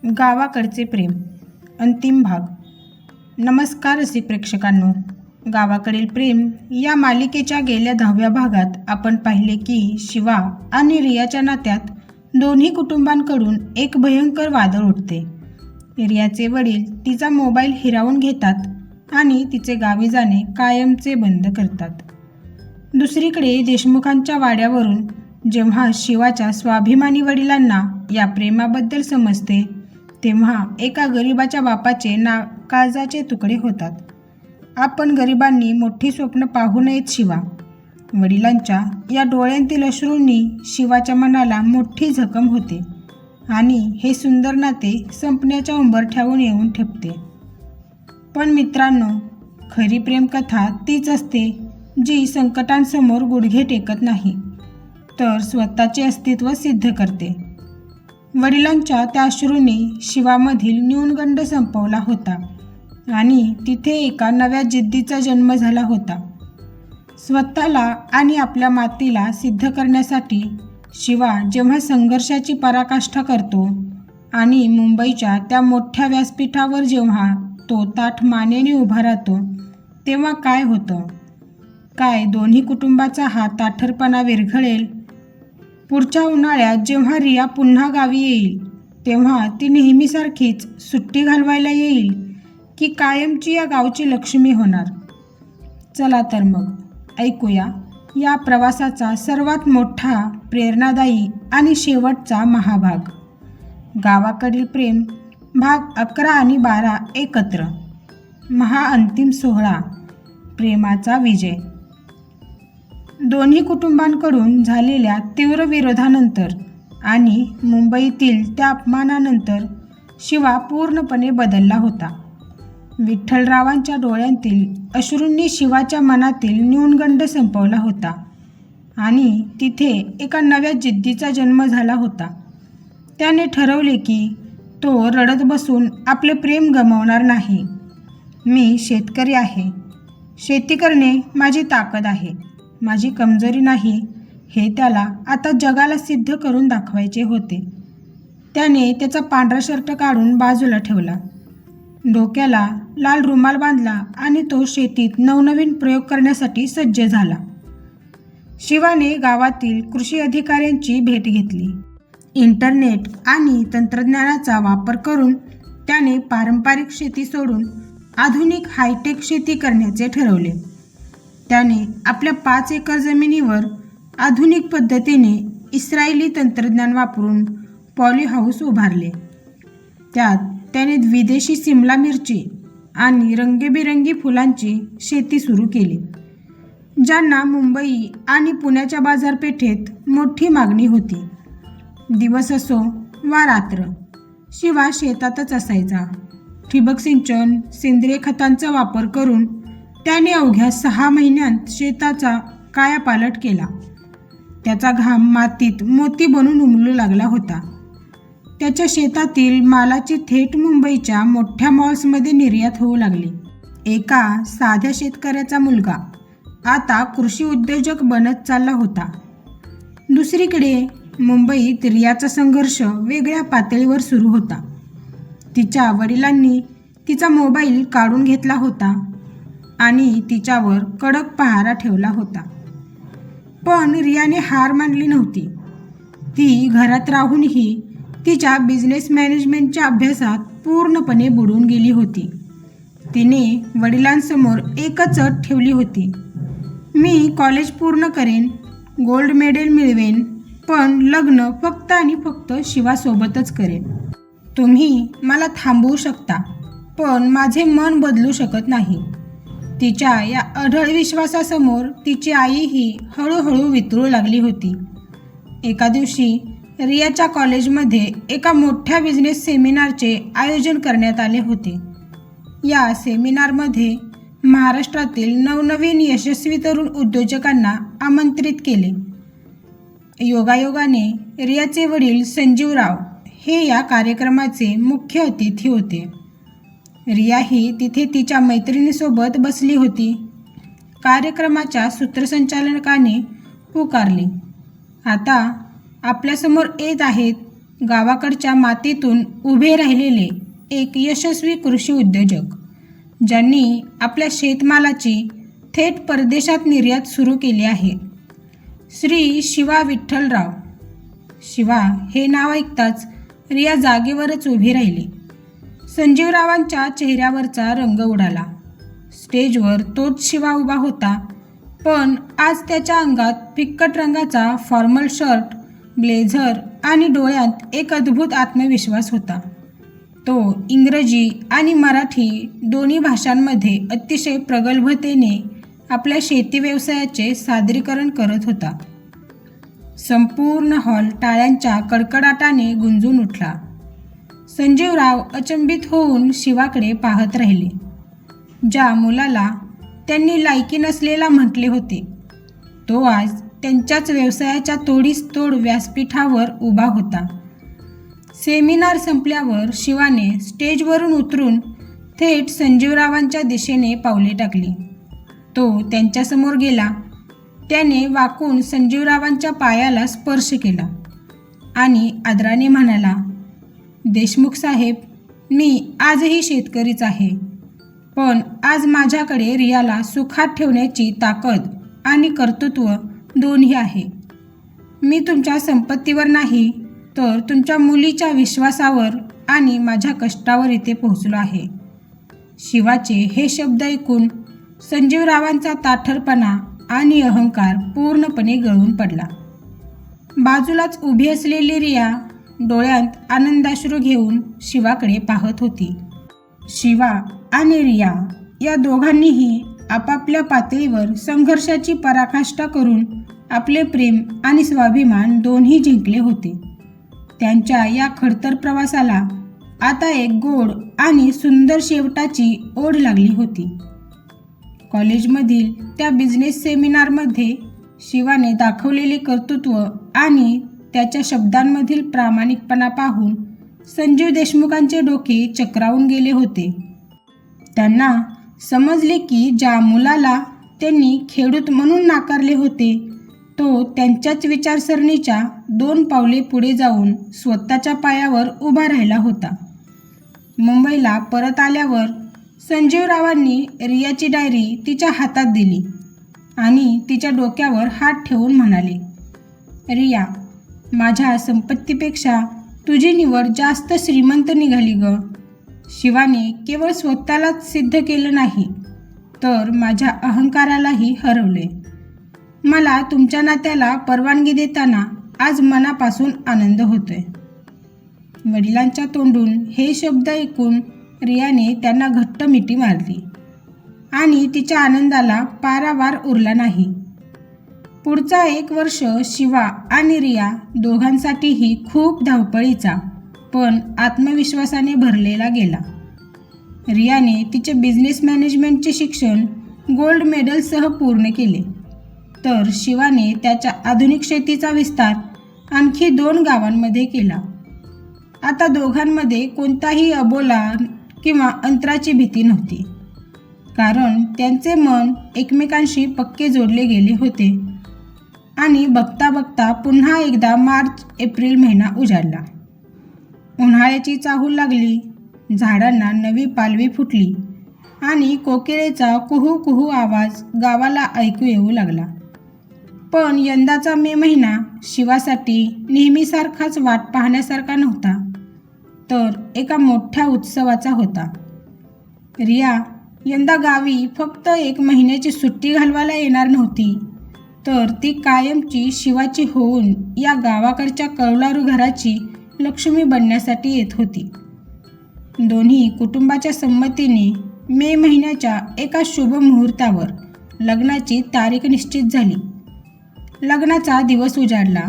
गावाकडचे प्रेम अंतिम भाग. नमस्कार रसिक प्रेक्षकांनो. गावाकडील प्रेम या मालिकेच्या गेल्या 10व्या भागात आपण पाहिले की शिवा आणि रियाच्या नात्यात दोन्ही कुटुंबांकडून एक भयंकर वादळ उठते. रियाचे वडील तिचा मोबाईल हिरावून घेतात आणि तिचे गावी जाणे कायमचे बंद करतात. दुसरीकडे देशमुखांच्या वाड्यावरून जेव्हा शिवाच्या स्वाभिमानी वडिलांना या प्रेमाबद्दल समजते तेव्हा एका गरिबाच्या बापाचे काळजाचे तुकडे होतात. आपण गरिबांनी मोठी स्वप्न पाहू नयेत शिवा. वडिलांच्या या डोळ्यांतील अश्रूंनी शिवाच्या मनाला मोठी जखम होते आणि हे सुंदर नाते संपण्याच्या उंबरठ्यावर येऊन ठेपते. पण मित्रांनो, खरी प्रेमकथा तीच असते जी संकटांसमोर गुडघे टेकत नाही तर स्वतःचे अस्तित्व सिद्ध करते. वडिलांच्या त्या अश्रूंनी शिवामधील न्यूनगंड संपवला होता आणि तिथे एका नव्या जिद्दीचा जन्म झाला होता. स्वतःला आणि आपल्या मातीला सिद्ध करण्यासाठी शिवा जेव्हा संघर्षाची पराकाष्ठा करतो आणि मुंबईच्या त्या मोठ्या व्यासपीठावर जेव्हा तो ताठ मानेने उभा राहतो तेव्हा काय होतं? काय दोन्ही कुटुंबाचा हा ताठरपणा विरघळेल? पुढच्या उन्हाळ्यात जेव्हा रिया पुन्हा गावी येईल तेव्हा ती नेहमीसारखीच सुट्टी घालवायला येईल की कायमची या गावची लक्ष्मी होणार? चला तर मग ऐकूया या प्रवासाचा सर्वात मोठा, प्रेरणादायी आणि शेवटचा महाभाग. गावाकडील प्रेम भाग 11 आणि 12 एकत्र. महाअंतिम सोहळा. प्रेमाचा विजय. दोन्ही कुटुंबांकडून झालेल्या तीव्र विरोधानंतर आणि मुंबईतील त्या अपमानानंतर शिवा पूर्णपणे बदलला होता. विठ्ठलरावांच्या डोळ्यांतील अश्रूंनी शिवाच्या मनातील न्यूनगंड संपवला होता आणि तिथे एका नव्या जिद्दीचा जन्म झाला होता. त्याने ठरवले की तो रडत बसून आपले प्रेम गमावणार नाही. मी शेतकरी आहे. शेती करणे माझी ताकद आहे, माझी कमजोरी नाही, हे त्याला आता जगाला सिद्ध करून दाखवायचे होते. त्याने त्याचा पांढरा शर्ट काढून बाजूला ठेवला, डोक्याला लाल रुमाल बांधला आणि तो शेतीत नवनवीन प्रयोग करण्यासाठी सज्ज झाला. शिवाने गावातील कृषी अधिकाऱ्यांची भेट घेतली. इंटरनेट आणि तंत्रज्ञानाचा वापर करून त्याने पारंपरिक शेती सोडून आधुनिक हायटेक शेती करण्याचे ठरवले. त्याने आपल्या 5 एकर जमिनीवर आधुनिक पद्धतीने इस्रायली तंत्रज्ञान वापरून पॉलीहाऊस उभारले. त्यात त्याने विदेशी सिमला मिरची आणि रंगीबेरंगी फुलांची शेती सुरू केली, ज्यांना मुंबई आणि पुण्याच्या बाजारपेठेत मोठी मागणी होती. दिवस असो वा रात्र शिवा शेतातच असायचा. ठिबक सिंचन, सेंद्रिय खतांचा वापर करून त्याने अवघ्या 6 महिन्यांत शेताचा कायापालट केला. त्याचा घाम मातीत मोती बनून उमलू लागला होता. त्याच्या शेतातील मालाची थेट मुंबईच्या मोठ्या मॉल्समध्ये निर्यात होऊ लागली. एका साध्या शेतकऱ्याचा मुलगा आता कृषी उद्योजक बनत चालला होता. दुसरीकडे मुंबईत रियाचा संघर्ष वेगळ्या पातळीवर सुरू होता. तिच्या वडिलांनी तिचा मोबाईल काढून घेतला होता आणि तिच्यावर कडक पहारा ठेवला होता. पण रियाने हार मानली नव्हती. ती घरात राहूनही तिच्या बिझनेस मॅनेजमेंटच्या अभ्यासात पूर्णपणे बुडून गेली होती. तिने वडिलांसमोर एकच अट ठेवली होती, मी कॉलेज पूर्ण करेन, गोल्ड मेडल मिळवेन, पण लग्न फक्त आणि फक्त शिवासोबतच करेन. तुम्ही मला थांबवू शकता, पण माझे मन बदलू शकत नाही. तिच्या या अढळ विश्वासासमोर तिची आईही हळूहळू वितळू लागली होती. एका दिवशी रियाच्या कॉलेजमध्ये एका मोठ्या बिझनेस सेमिनारचे आयोजन करण्यात आले होते. या सेमिनारमध्ये महाराष्ट्रातील नवनवीन यशस्वी तरुण उद्योजकांना आमंत्रित केले. योगायोगाने रियाचे वडील संजीवराव हे या कार्यक्रमाचे मुख्य अतिथी होते. रियाही तिथे तिच्या मैत्रिणीसोबत बसली होती. कार्यक्रमाच्या सूत्रसंचालकाने पुकारले, आता आपल्यासमोर येत आहेत गावाकडच्या मातीतून उभे राहिलेले एक यशस्वी कृषी उद्योजक, ज्यांनी आपल्या शेतमालाची थेट परदेशात निर्यात सुरू केली आहे. श्री शिवा विठ्ठलराव. शिवा हे नाव ऐकताच रिया जागेवरच उभी राहिली. संजीवरावांच्या चेहऱ्यावरचा रंग उडाला. स्टेजवर तोच शिवा उभा होता, पण आज त्याच्या अंगात फिक्कट रंगाचा फॉर्मल शर्ट, ब्लेझर आणि डोळ्यात एक अद्भुत आत्मविश्वास होता. तो इंग्रजी आणि मराठी दोन्ही भाषांमध्ये अतिशय प्रगल्भतेने आपल्या शेती व्यवसायाचे सादरीकरण करत होता. संपूर्ण हॉल टाळ्यांच्या कडकडाटाने गुंजून उठला. संजीवराव अचंबित होऊन शिवाकडे पाहत राहिले. ज्या मुलाला त्यांनी लायकी नसलेला म्हटले होते, तो आज त्यांच्याच व्यवसायाच्या तोडीस तोड व्यासपीठावर उभा होता. सेमिनार संपल्यावर शिवाने स्टेजवरून उतरून थेट संजीवरावांच्या दिशेने पावले टाकली. तो त्यांच्यासमोर गेला. त्याने वाकून संजीवरावांच्या पायाला स्पर्श केला आणि आदराने म्हणाला, देशमुख साहेब, मी आजही शेतकरीच आहे, पण आज माझ्याकडे रियाला सुखात ठेवण्याची ताकद आणि कर्तृत्व दोन्ही आहे. मी तुमच्या संपत्तीवर नाही, तर तुमच्या मुलीच्या विश्वासावर आणि माझ्या कष्टावर इथे पोहोचलो आहे. शिवाचे हे शब्द ऐकून संजीवरावांचा ताठरपणा आणि अहंकार पूर्णपणे गळून पडला. बाजूलाच उभी असलेली रिया डोळ्यात आनंदाश्रू घेऊन शिवाकडे पाहत होती. शिवा आणि रिया या दोघांनीही आपापल्या पातळीवर संघर्षाची पराकाष्ठा करून आपले प्रेम आणि स्वाभिमान दोन्ही जिंकले होते. त्यांच्या या खडतर प्रवासाला आता एक गोड आणि सुंदर शेवटाची ओढ लागली होती. कॉलेजमधील त्या बिझनेस सेमिनारमध्ये शिवाने दाखवलेले कर्तृत्व आणि त्याच्या शब्दांमधील प्रामाणिकपणा पाहून संजीव देशमुखांचे डोके चक्रावून गेले होते. त्यांना समजले की ज्या मुलाला त्यांनी खेडूत म्हणून नाकारले होते, तो त्यांच्याच विचारसरणीच्या 2 पावले पुढे जाऊन स्वतःच्या पायावर उभा राहिला होता. मुंबईला परत आल्यावर संजीवरावांनी रियाची डायरी तिच्या हातात दिली आणि तिच्या डोक्यावर हात ठेवून म्हणाले, रिया, माझ्या संपत्तीपेक्षा तुझी निवड जास्त श्रीमंत निघाली ग. शिवाने केवळ स्वतःलाच सिद्ध केलं नाही, तर माझ्या अहंकारालाही हरवले. मला तुमच्या नात्याला परवानगी देताना आज मनापासून आनंद होतोय. वडिलांच्या तोंडून हे शब्द ऐकून रियाने त्यांना घट्ट मिठी मारली आणि तिच्या आनंदाला पारावार उरला नाही. पुढचा 1 वर्ष शिवा आणि रिया दोघांसाठीही खूप धावपळीचा पण आत्मविश्वासाने भरलेला गेला. रियाने तिचे बिझनेस मॅनेजमेंटचे शिक्षण गोल्ड मेडलसह पूर्ण केले, तर शिवाने त्याच्या आधुनिक शेतीचा विस्तार आणखी 2 गावांमध्ये केला. आता दोघांमध्ये कोणताही अबोला किंवा अंतराची भीती नव्हती, कारण त्यांचे मन एकमेकांशी पक्के जोडले गेले होते. आणि बघता बघता पुन्हा एकदा मार्च-एप्रिल महिना उजाडला. उन्हाळ्याची चाहूल लागली. झाडांना नवी पालवी फुटली आणि कोकिळेचा कुहू कुहू आवाज गावाला ऐकू येऊ लागला. पण यंदाचा मे महिना शिवासाठी नेहमीसारखाच वाट पाहण्यासारखा नव्हता, तर एका मोठ्या उत्सवाचा होता. रिया यंदा गावी फक्त 1 महिन्याची सुट्टी घालवायला येणार नव्हती, तर ती कायमची शिवाची होऊन या गावाकडच्या कौलारू घराची लक्ष्मी बनण्यासाठी येत होती. दोन्ही कुटुंबाच्या संमतीने मे महिन्याच्या एका शुभ मुहूर्तावर लग्नाची तारीख निश्चित झाली. लग्नाचा दिवस उजाडला.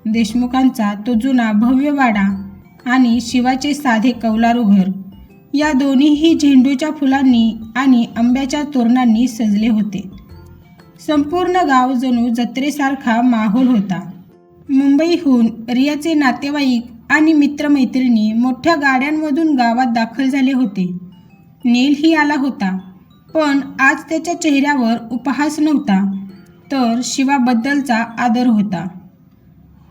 देशमुखांचा तो जुना भव्य वाडा आणि शिवाचे साधे कौलारू घर या दोन्हीही झेंडूच्या फुलांनी आणि आंब्याच्या तोरणांनी सजले होते. संपूर्ण गाव जणू जत्रेसारखा माहोल होता. मुंबईहून रियाचे नातेवाईक आणि मित्रमैत्रिणी मोठ्या गाड्यांमधून गावात दाखल झाले होते. नीलही आला होता, पण आज त्याच्या चेहऱ्यावर उपहास नव्हता, तर शिवाबद्दलचा आदर होता.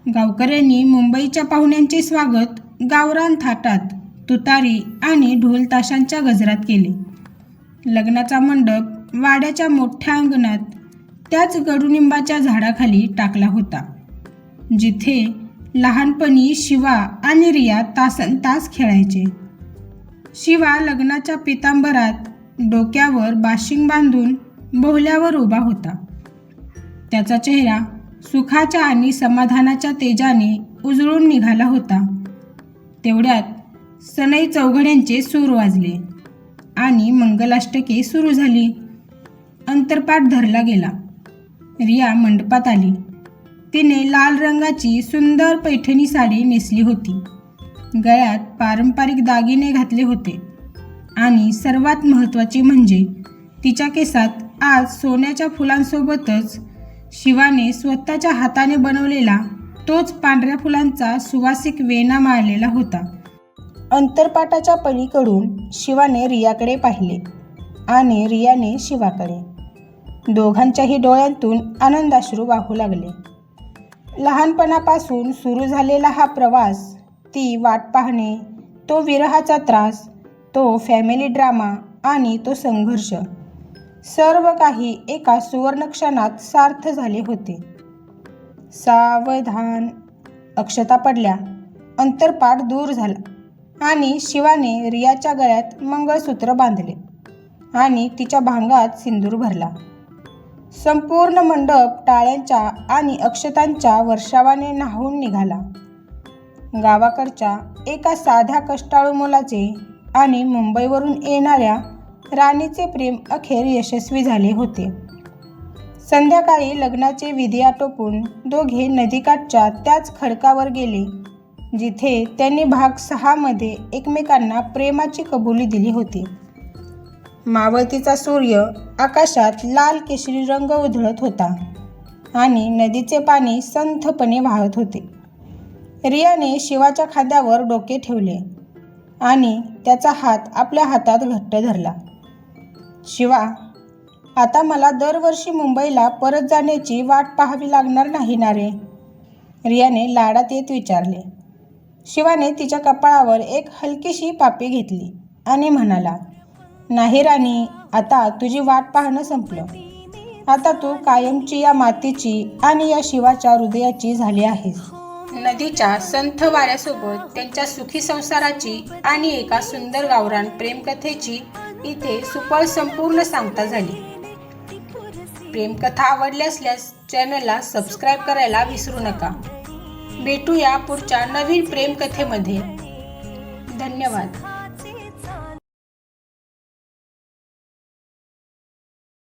गावकऱ्यांनी मुंबईच्या पाहुण्यांचे स्वागत गावरान थाटात, तुतारी आणि ढोल ताशांच्या गजरात केले. लग्नाचा मंडप वाड्याच्या मोठ्या अंगणात त्याच कडुनिंबाच्या झाडाखाली टाकला होता, जिथे लहानपणी शिवा आणि रिया तासनतास खेळायचे. शिवा लग्नाच्या पितांबरात डोक्यावर बाशिंग बांधून बोहल्यावर उभा होता. त्याचा चेहरा सुखाच्या आणि समाधानाच्या तेजाने उजळून निघाला होता. तेवढ्यात सनई चौघड्यांचे सूर वाजले आणि मंगलाष्टके सुरू झाली. अंतरपाट धरला गेला. रिया मंडपात आली. तिने लाल रंगाची सुंदर पैठणी साडी नेसली होती. गळ्यात पारंपरिक दागिने घातले होते आणि सर्वात महत्त्वाचे म्हणजे तिच्या केसात आज सोन्याच्या फुलांसोबतच शिवाने स्वतःच्या हाताने बनवलेला तोच पांढऱ्या फुलांचा सुवासिक वेणा माळलेला होता. अंतरपाटाच्या पलीकडून शिवाने रियाकडे पाहिले आणि रियाने शिवाकडे. दोघांच्याही डोळ्यांतून आनंदाश्रू वाहू लागले. लहानपणापासून सुरू झालेला हा प्रवास, ती वाट पाहणे, तो विरहाचा त्रास, तो फॅमिली ड्रामा आणि तो संघर्ष, सर्व काही एका सुवर्णक्षणात सार्थ झाले होते. सावधान. अक्षता पडल्या. अंतरपाट दूर झाला आणि शिवाने रियाच्या गळ्यात मंगळसूत्र बांधले आणि तिच्या भांगात सिंदूर भरला. संपूर्ण मंडप टाळ्यांच्या आणि अक्षतांच्या वर्षावाने न्हाऊन निघाला. गावाकडच्या एका साध्या कष्टाळू मुलाचे आणि मुंबईवरून येणाऱ्या राणीचे प्रेम अखेर यशस्वी झाले होते. संध्याकाळी लग्नाचे विधी आटोपून दोघे नदीकाठच्या त्याच खडकावर गेले, जिथे त्यांनी भाग 6 मध्ये एकमेकांना प्रेमाची कबुली दिली होती. मावळतीचा सूर्य आकाशात लाल केशरी रंग उधळत होता आणि नदीचे पाणी संथपणे वाहत होते. रियाने शिवाच्या खांद्यावर डोके ठेवले आणि त्याचा हात आपल्या हातात घट्ट धरला. शिवा, आता मला दरवर्षी मुंबईला परत जाण्याची वाट पाहावी लागणार नाही ना रे? रियाने लाडात येत विचारले. शिवाने तिच्या कपाळावर एक हलकीशी पापी घेतली आणि म्हणाला, नाही राणी, आता तुझी वाट पाहणं संपलं. आता तू कायमची या मातीची आणि या शिवाच्या हृदयाची झाली आहेस. नदीच्या संथ वाऱ्यासोबत त्यांच्या सुखी संसाराची आणि एका सुंदर गावरान प्रेमकथेची इथे सुपळ संपूर्ण सांगता झाली. प्रेमकथा आवडली असल्यास चॅनलला सबस्क्राईब करायला विसरू नका. भेटूया पुढच्या नवीन प्रेमकथेमध्ये. धन्यवाद.